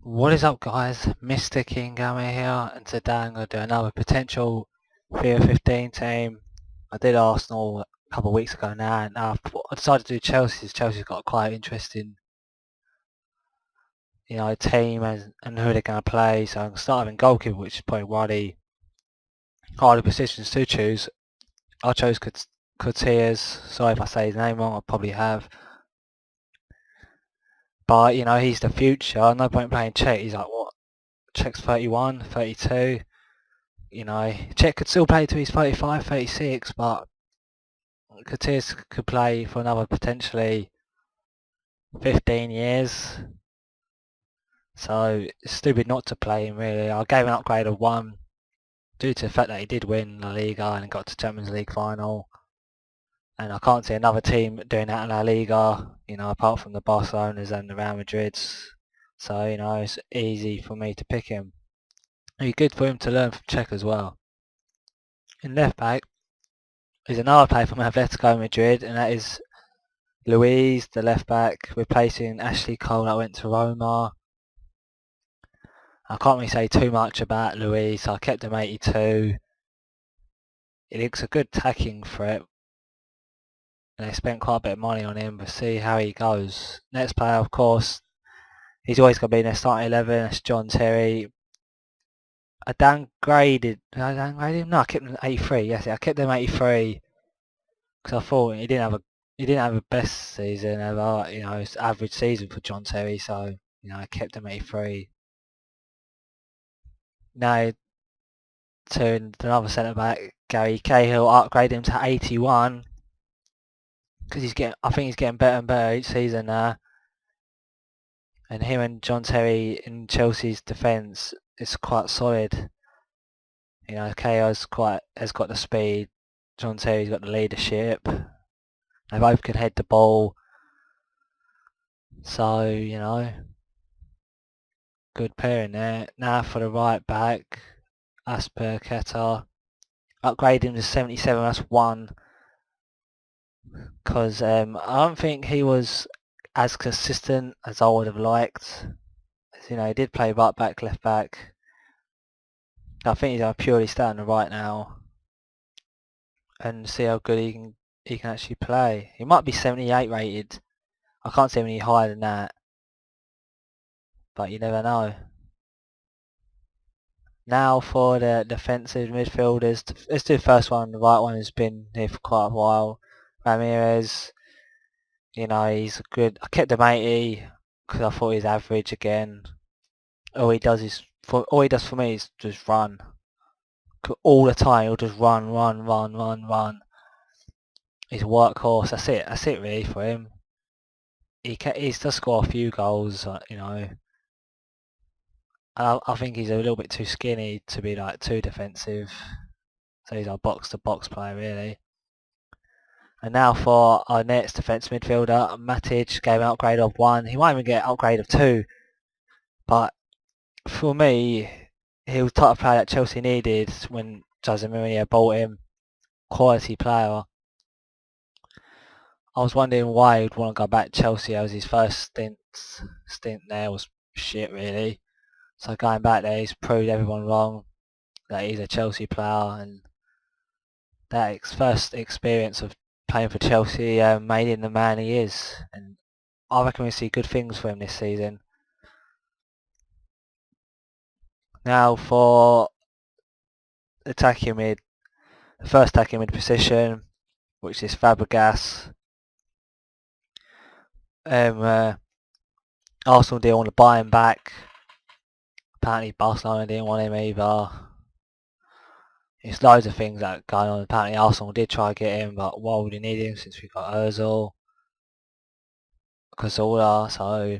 What is up, guys? Mr. King Gamer here, and today I'm going to do another potential FIFA15 team. I did Arsenal a couple of weeks ago now, and I decided to do Chelsea's. Chelsea's got quite an interesting, team and who they're going to play. So I'm going to start having goalkeeper, which is probably one of the harder positions to choose. I chose Courtiers. Sorry if I say his name wrong, I probably have. But, he's the future. No point playing Czech. He's like, what? Czech's 31, 32. Czech could still play till he's 35, 36, but Courtiers could play for another potentially 15 years. So it's stupid not to play him, really. I gave an upgrade of 1 due to the fact that he did win La Liga and got to Champions League final. And I can't see another team doing that in La Liga, apart from the Barcelonas and the Real Madrids. So, it's easy for me to pick him. It'd be good for him to learn from Czech as well. In left back is another player from Atletico Madrid, and that is Luis, the left back, replacing Ashley Cole that went to Roma. I can't really say too much about Luis. I kept him 82. He looks a good attacking threat, and they spent quite a bit of money on him. But see how he goes. Next player, of course, he's always going to be in their starting 11. That's John Terry. I downgraded. Did I downgrade him? No, I kept him 83. Yes, I kept him 83 because I thought he didn't have a best season ever. It's average season for John Terry. So I kept him 83. Now to another centre back, Gary Cahill, upgrade him to 81 because I think he's getting better and better each season now. And him and John Terry in Chelsea's defence is quite solid. Cahill's has got the speed. John Terry's got the leadership. They both can head the ball. So, good pairing there. Now for the right back, Asper Keita. Upgrade him to 77, that's 1. Because I don't think he was as consistent as I would have liked. He did play right back, left back. I think he's purely stay on the right now and see how good he can actually play. He might be 78 rated. I can't see him any higher than that, but you never know. Now for the defensive midfielders. Let's do the first one. The right one has been here for quite a while. Ramirez. He's good. I kept him 80 because I thought he's average again. All he does for me is just run. All the time he'll just run, run, run, run, run. He's a workhorse. That's it. That's it really for him. He's just score a few goals, I think he's a little bit too skinny to be like too defensive. So he's our box-to-box player really. And now for our next defence midfielder, Matic gave an upgrade of 1. He might even get an upgrade of 2. But for me, he was the type of player that Chelsea needed when Jose Mourinho bought him. Quality player. I was wondering why he'd want to go back to Chelsea as his first stint there was shit really. So going back there, he's proved everyone wrong that he's a Chelsea player, and that first experience of playing for Chelsea made him the man he is. And I reckon we'll see good things for him this season. Now for attacking mid, the first attacking mid position, which is Fabregas. Arsenal didn't want to buy him back. Apparently Barcelona didn't want him either. There's loads of things that are going on. Apparently Arsenal did try to get him, but why would he need him since we've got Ozil, Cazorla, so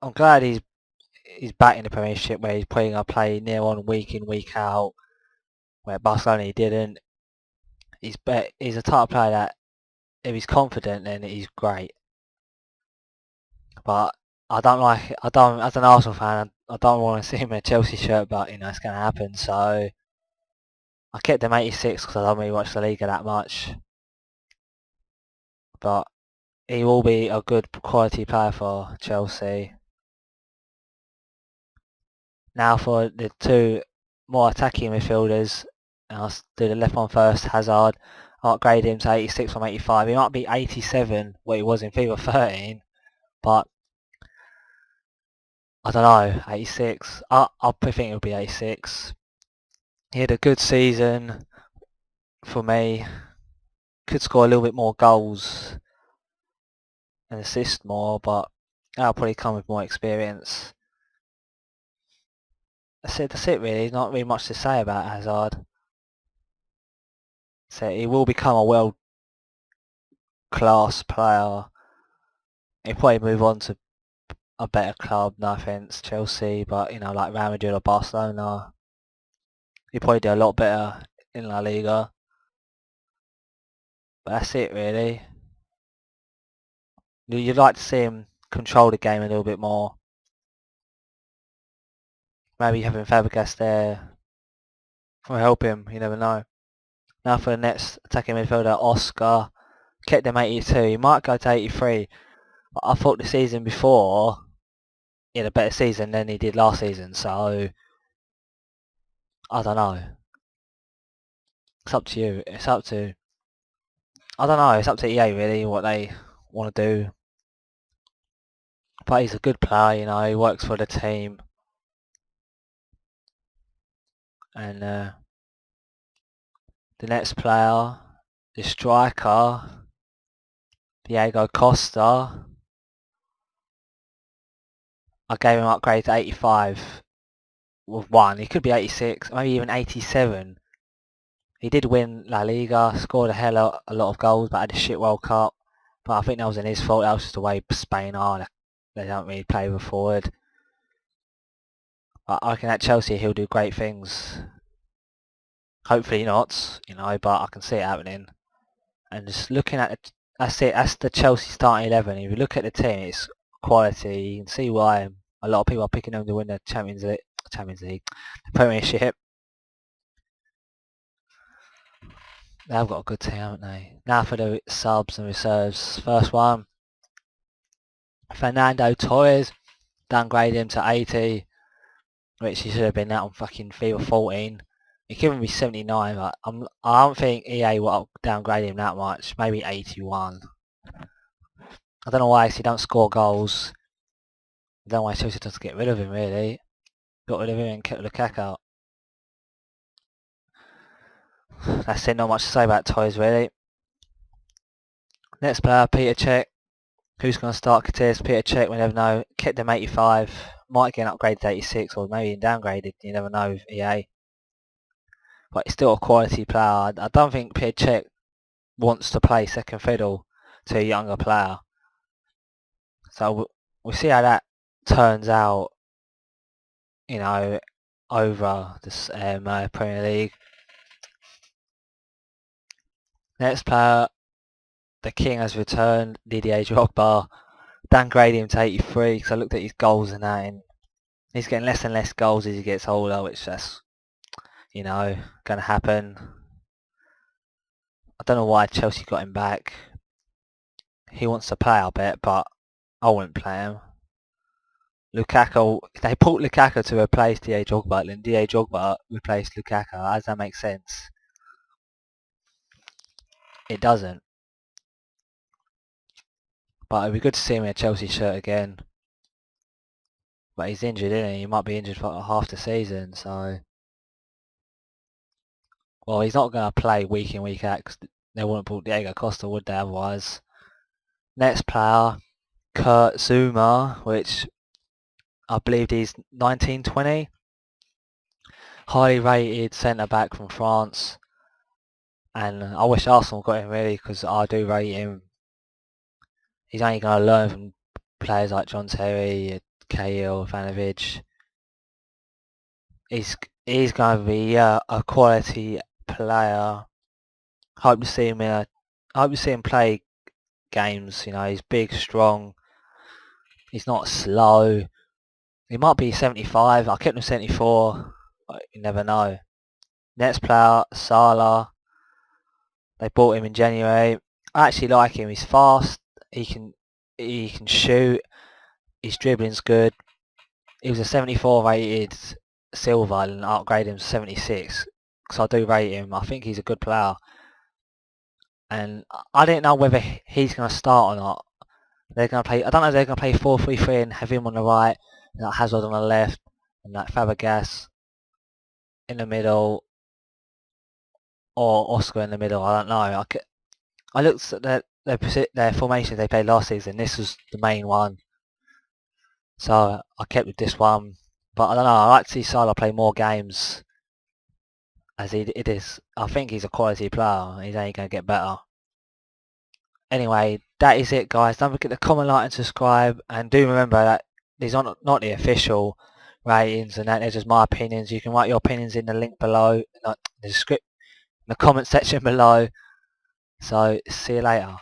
I'm glad he's back in the Premiership where he's putting a play near on week in, week out, where Barcelona he didn't. He's a type of player that if he's confident then he's great. But as an Arsenal fan, I don't want to see him in a Chelsea shirt, but it's going to happen. So I kept him 86 because I don't really watch the Liga that much. But he will be a good quality player for Chelsea. Now for the two more attacking midfielders, I'll do the left one first. Hazard, I'll upgrade him to 86 from 85. He might be 87, what he was in FIFA 13, but I don't know, 86. I think it'll be 86. He had a good season for me. Could score a little bit more goals and assist more, but that'll probably come with more experience. That's it really. Not really much to say about Hazard. So he will become a world-class player. He'll probably move on to a better club, no offence, Chelsea, but you know, like Real Madrid or Barcelona. He'll probably do a lot better in La Liga. But that's it really. You'd like to see him control the game a little bit more. Maybe having Fabregas there will help him, you never know. Now for the next attacking midfielder, Oscar. Kept him 82, he might go to 83. But I thought the season before he had a better season than he did last season, so I don't know. It's up to you. It's up to, I don't know, it's up to EA really what they want to do. But he's a good player, you know, he works for the team. And the next player, the striker, Diego Costa. I gave him an upgrade to 85 with 1. He could be 86, maybe even 87. He did win La Liga, scored a lot of goals, but had a shit World Cup. But I think that wasn't his fault. That was just the way Spain are. They don't really play with forward. But I reckon at Chelsea he'll do great things. Hopefully not, you know, but I can see it happening. And just looking at it, that's the Chelsea starting 11. If you look at the team, it's quality. You can see why a lot of people are picking them to win the Champions League, the Premiership. They've got a good team, haven't they? Now for the subs and reserves. First one, Fernando Torres. Downgrade him to 80, which he should have been out on fucking FIFA 14. He could even be 79, but I don't think EA will downgrade him that much. Maybe 81. I don't know why, 'cause he don't score goals. I don't know why Chelsea doesn't get rid of him, really. Got rid of him and kept Lukaku out. That's it, not much to say about Toys, really. Next player, Peter Cech. Who's going to start Katir's Peter Cech? We never know. Kept him 85. Might get upgraded to 86 or maybe even downgraded. You never know with EA. But he's still a quality player. I don't think Peter Cech wants to play second fiddle to a younger player. So we'll see how that turns out, you know, over this Premier League. Next player, the King has returned, Didier Drogba. Downgrade him to 83 because I looked at his goals and that, and he's getting less and less goals as he gets older, which that's, you know, going to happen. I don't know why Chelsea got him back. He wants to play, I bet, but I wouldn't play him. Lukaku, they bought Lukaku to replace Didier Drogba, and Didier Drogba replaced Lukaku. How does that make sense? It doesn't. But it'd be good to see him in a Chelsea shirt again. But he's injured, isn't he? He might be injured for half the season, so... Well, he's not going to play week in, week out, because they wouldn't put Diego Costa, would they, otherwise? Next player, Kurt Zuma, which I believe he's 1920. Highly rated centre-back from France. And I wish Arsenal got him, really, because I do rate him. He's only going to learn from players like John Terry, Cahill, Ivanovic. He's going to be a quality player. Hope to see him play games. You know, he's big, strong. He's not slow. He might be 75. I kept him 74. But you never know. Next player, Salah. They bought him in January. I actually like him. He's fast. He can shoot. His dribbling's good. He was a 74 rated silver and upgrade him to 76 because I do rate him. I think he's a good player, and I didn't know whether he's going to start or not. They're going to play. I don't know if they're going to play 4-3-3 and have him on the right, and like Hazard on the left, and like Fabregas in the middle, or Oscar in the middle. I don't know. I looked at their formations they played last season. This was the main one, so I kept with this one. But I don't know. I like to see Salah play more games, as it is. I think he's a quality player. He's only going to get better. Anyway, that is it, guys. Don't forget to comment, like, and subscribe. And do remember that these are not the official ratings, and that they're just my opinions. You can write your opinions in the link below, in the comment section below. So see you later.